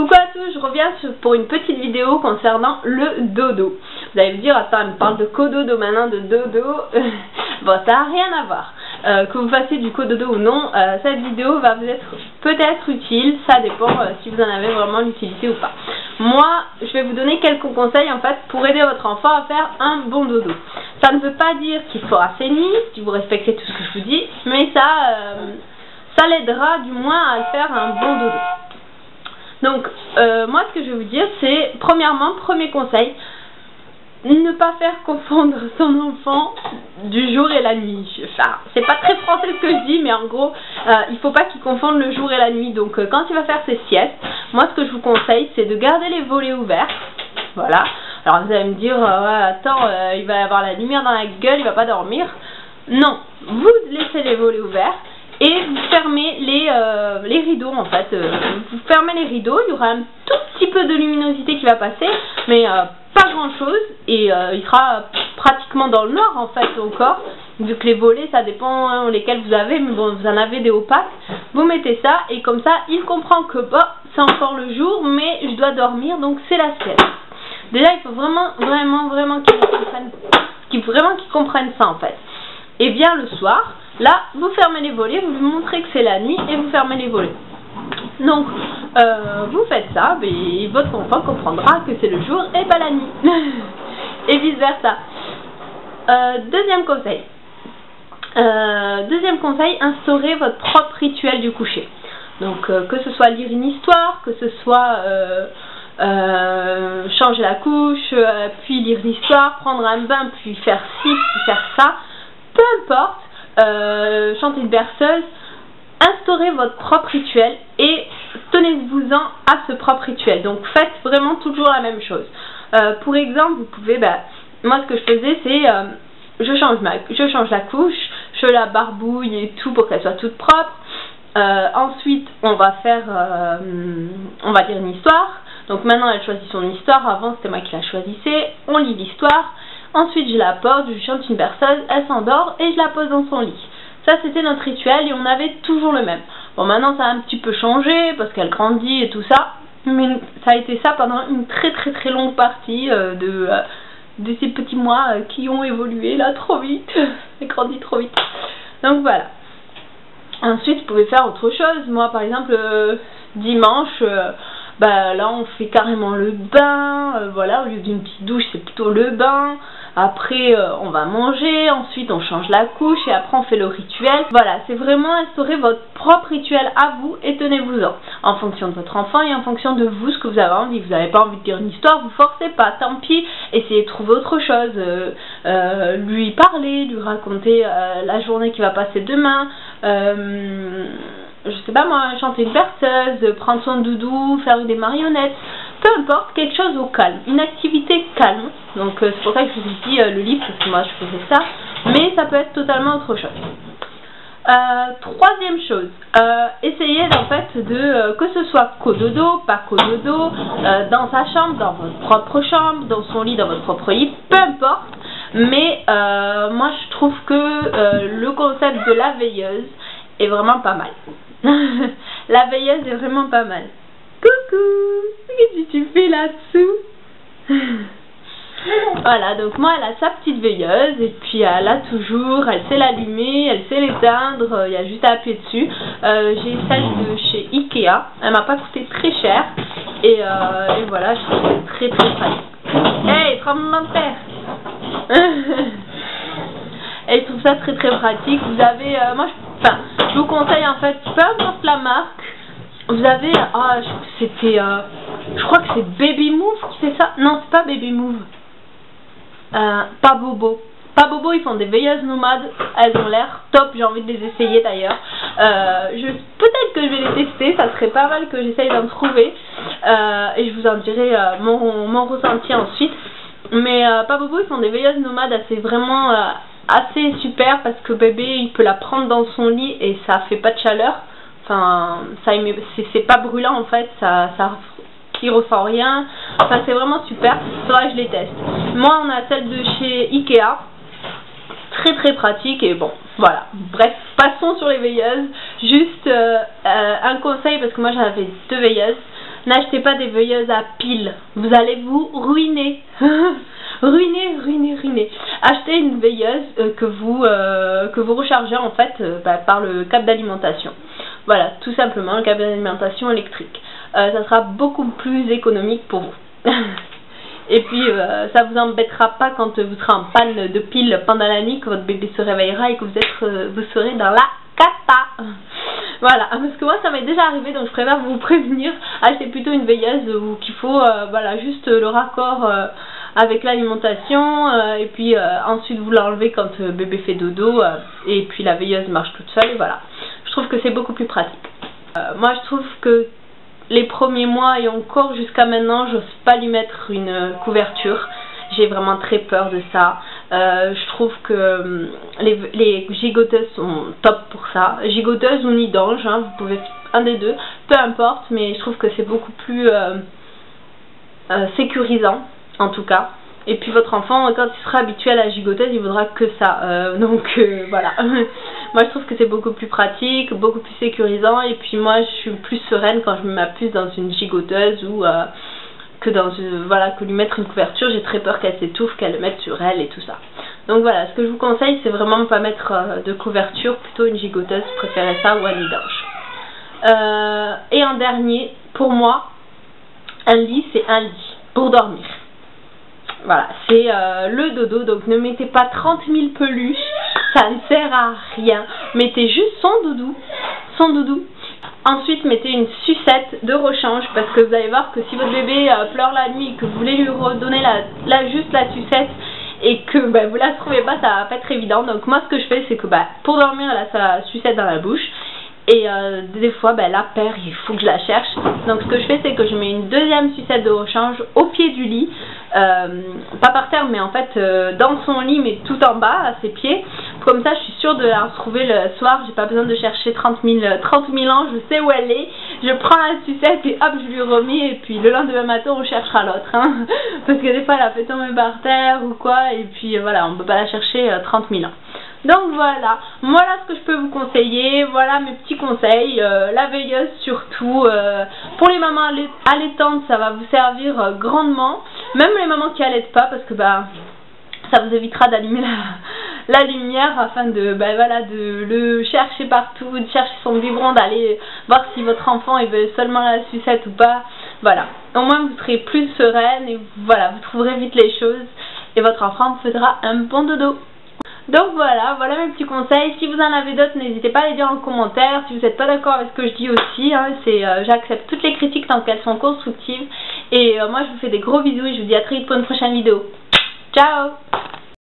Coucou à tous, je reviens pour une petite vidéo concernant le dodo. Vous allez me dire, attends, elle me parle de cododo maintenant, de dodo. Bon, ça n'a rien à voir. Que vous fassiez du cododo ou non, cette vidéo va vous être peut-être utile, ça dépend si vous en avez vraiment l'utilité ou pas. Moi, je vais vous donner quelques conseils en fait pour aider votre enfant à faire un bon dodo. Ça ne veut pas dire qu'il fera ses nuits, si vous respectez tout ce que je vous dis, mais ça l'aidera du moins à faire un bon dodo. Donc, moi ce que je vais vous dire, c'est, premièrement, premier conseil, ne pas faire confondre son enfant du jour et la nuit. Enfin, c'est pas très français ce que je dis, mais en gros, il faut pas qu'il confonde le jour et la nuit. Donc, quand il va faire ses siestes, moi ce que je vous conseille, c'est de garder les volets ouverts. Voilà. Alors vous allez me dire, ouais, attends, il va avoir la lumière dans la gueule, il va pas dormir. Non, vous laissez les volets ouverts. Et vous fermez les rideaux en fait, vous fermez les rideaux, il y aura un tout petit peu de luminosité qui va passer, mais pas grand chose, et il sera pratiquement dans le noir en fait encore, vu que les volets ça dépend lesquels vous avez, mais bon vous en avez des opaques, vous mettez ça, et comme ça il comprend que bah, c'est encore le jour, mais je dois dormir, donc c'est la sieste. Déjà il faut vraiment qu'ils comprennent ça en fait. Et bien le soir, là, vous fermez les volets, vous lui montrez que c'est la nuit et vous fermez les volets. Donc, vous faites ça, et votre enfant comprendra que c'est le jour et pas la nuit. Et vice versa. Deuxième conseil, instaurez votre propre rituel du coucher. Donc, que ce soit lire une histoire, que ce soit changer la couche, puis lire l'histoire, prendre un bain, puis faire ci, puis faire ça, peu importe. Chanter une berceuse, instaurez votre propre rituel et tenez-vous-en à ce propre rituel. Donc faites vraiment toujours la même chose. Pour exemple, vous pouvez, moi ce que je faisais c'est je change la couche, je la barbouille et tout pour qu'elle soit toute propre. Ensuite on va lire une histoire. Donc maintenant elle choisit son histoire, avant c'était moi qui la choisissais, on lit l'histoire. Ensuite, je la pose, je chante une berceuse, elle s'endort et je la pose dans son lit. Ça, c'était notre rituel et on avait toujours le même. Bon, maintenant, ça a un petit peu changé parce qu'elle grandit et tout ça. Mais ça a été ça pendant une très longue partie de ces petits mois qui ont évolué là trop vite. Elle grandit trop vite. Donc voilà. Ensuite, vous pouvez faire autre chose. Moi, par exemple, dimanche... là on fait carrément le bain, voilà, au lieu d'une petite douche c'est plutôt le bain. Après on va manger, ensuite on change la couche et après on fait le rituel. Voilà, c'est vraiment instaurer votre propre rituel à vous et tenez-vous-en. En fonction de votre enfant et en fonction de vous, ce que vous avez envie. Vous n'avez pas envie de dire une histoire, vous forcez pas, tant pis. Essayez de trouver autre chose, lui parler, lui raconter la journée qui va passer demain. Je sais pas moi, chanter une berceuse, prendre son doudou, faire des marionnettes, peu importe, quelque chose au calme, une activité calme. Donc c'est pour ça que je vous ai dit le livre, parce que moi je faisais ça, mais ça peut être totalement autre chose. Troisième chose, essayez en fait de, que ce soit cododo, pas cododo, dans sa chambre, dans votre propre chambre, dans son lit, dans votre propre lit, peu importe, mais moi je trouve que le concept de la veilleuse est vraiment pas mal. La veilleuse est vraiment pas mal. Coucou, qu'est-ce que tu fais là-dessous? Voilà, donc moi elle a sa petite veilleuse et puis elle a toujours, elle sait l'allumer, elle sait l'éteindre, il y a juste à appuyer dessus. J'ai celle de chez Ikea, elle m'a pas coûté très cher et voilà, je trouve que c'est très pratique. Hey, tremblement de terre. Et je trouve ça très pratique. Vous avez, je vous conseille en fait, peu importe la marque, vous avez, je crois que c'est Baby Move qui fait ça. Non, c'est pas Baby Move. Pas Bobo. Pas Bobo, ils font des veilleuses nomades. Elles ont l'air top, j'ai envie de les essayer d'ailleurs. Peut-être que je vais les tester, ça serait pas mal que j'essaye d'en trouver. Et je vous en dirai mon ressenti ensuite. Mais pas Bobo, ils font des veilleuses nomades assez super parce que bébé il peut la prendre dans son lit et ça fait pas de chaleur, enfin c'est pas brûlant en fait, il ressent rien, enfin c'est vraiment super. Faudra que je les teste. Moi on a celle de chez Ikea, très pratique et bon voilà, bref, passons sur les veilleuses. Juste un conseil parce que moi j'avais deux veilleuses. N'achetez pas des veilleuses à piles, vous allez vous ruiner. ruiner. Achetez une veilleuse que vous rechargez en fait par le câble d'alimentation. Voilà, tout simplement, le câble d'alimentation électrique. Ça sera beaucoup plus économique pour vous. Et puis, ça vous embêtera pas quand vous serez en panne de pile pendant la nuit, que votre bébé se réveillera et que vous serez dans la cata. Voilà, parce que moi ça m'est déjà arrivé, donc je préfère vous prévenir. Achetez plutôt une veilleuse où qu'il faut voilà, juste le raccord avec l'alimentation et puis ensuite vous l'enlevez quand bébé fait dodo et puis la veilleuse marche toute seule et voilà. Je trouve que c'est beaucoup plus pratique. Moi je trouve que les premiers mois et encore jusqu'à maintenant, j'ose pas lui mettre une couverture. J'ai vraiment très peur de ça. Je trouve que les gigoteuses sont top pour ça. Gigoteuses ou nidange, hein, vous pouvez un des deux, peu importe, mais je trouve que c'est beaucoup plus sécurisant en tout cas. Et puis votre enfant, quand il sera habitué à la gigoteuse, il voudra que ça. Voilà. Moi je trouve que c'est beaucoup plus pratique, beaucoup plus sécurisant. Et puis moi je suis plus sereine quand je me mets ma puce dans une gigoteuse ou que lui mettre une couverture. J'ai très peur qu'elle s'étouffe, qu'elle le mette sur elle et tout ça. Donc voilà, ce que je vous conseille, c'est vraiment ne pas mettre de couverture, plutôt une gigoteuse, préférez ça ou un nidange. Et en dernier, pour moi, un lit, c'est un lit pour dormir. Voilà, c'est le dodo, donc ne mettez pas 30 000 peluches, ça ne sert à rien. Mettez juste son doudou. Ensuite, mettez une sucette de rechange parce que vous allez voir que si votre bébé pleure la nuit, que vous voulez lui redonner juste la sucette et que vous la trouvez pas, ça va pas être évident. Donc moi, ce que je fais, c'est que pour dormir, elle a sa sucette dans la bouche. Et des fois, la paire, il faut que je la cherche. Donc ce que je fais, c'est que je mets une deuxième sucette de rechange au pied du lit. Pas par terre, mais en fait dans son lit, mais tout en bas, à ses pieds. Comme ça, je suis sûre de la retrouver le soir. J'ai pas besoin de chercher 30 000 ans, je sais où elle est. Je prends la sucette et hop, je lui remets. Et puis le lendemain matin, on cherchera l'autre. Hein, parce que des fois, elle a fait tomber par terre ou quoi. Et puis voilà, on peut pas la chercher 30 000 ans. Donc voilà ce que je peux vous conseiller, voilà mes petits conseils, la veilleuse surtout, pour les mamans allaitantes ça va vous servir grandement, même les mamans qui allaitent pas parce que ça vous évitera d'allumer la lumière afin de le chercher partout, de chercher son biberon, d'aller voir si votre enfant il veut seulement la sucette ou pas, voilà, au moins vous serez plus sereine et voilà, vous trouverez vite les choses et votre enfant vous fera un bon dodo. Donc voilà mes petits conseils. Si vous en avez d'autres, n'hésitez pas à les dire en commentaire. Si vous n'êtes pas d'accord avec ce que je dis aussi, hein, j'accepte toutes les critiques tant qu'elles sont constructives. Et moi je vous fais des gros bisous et je vous dis à très vite pour une prochaine vidéo. Ciao!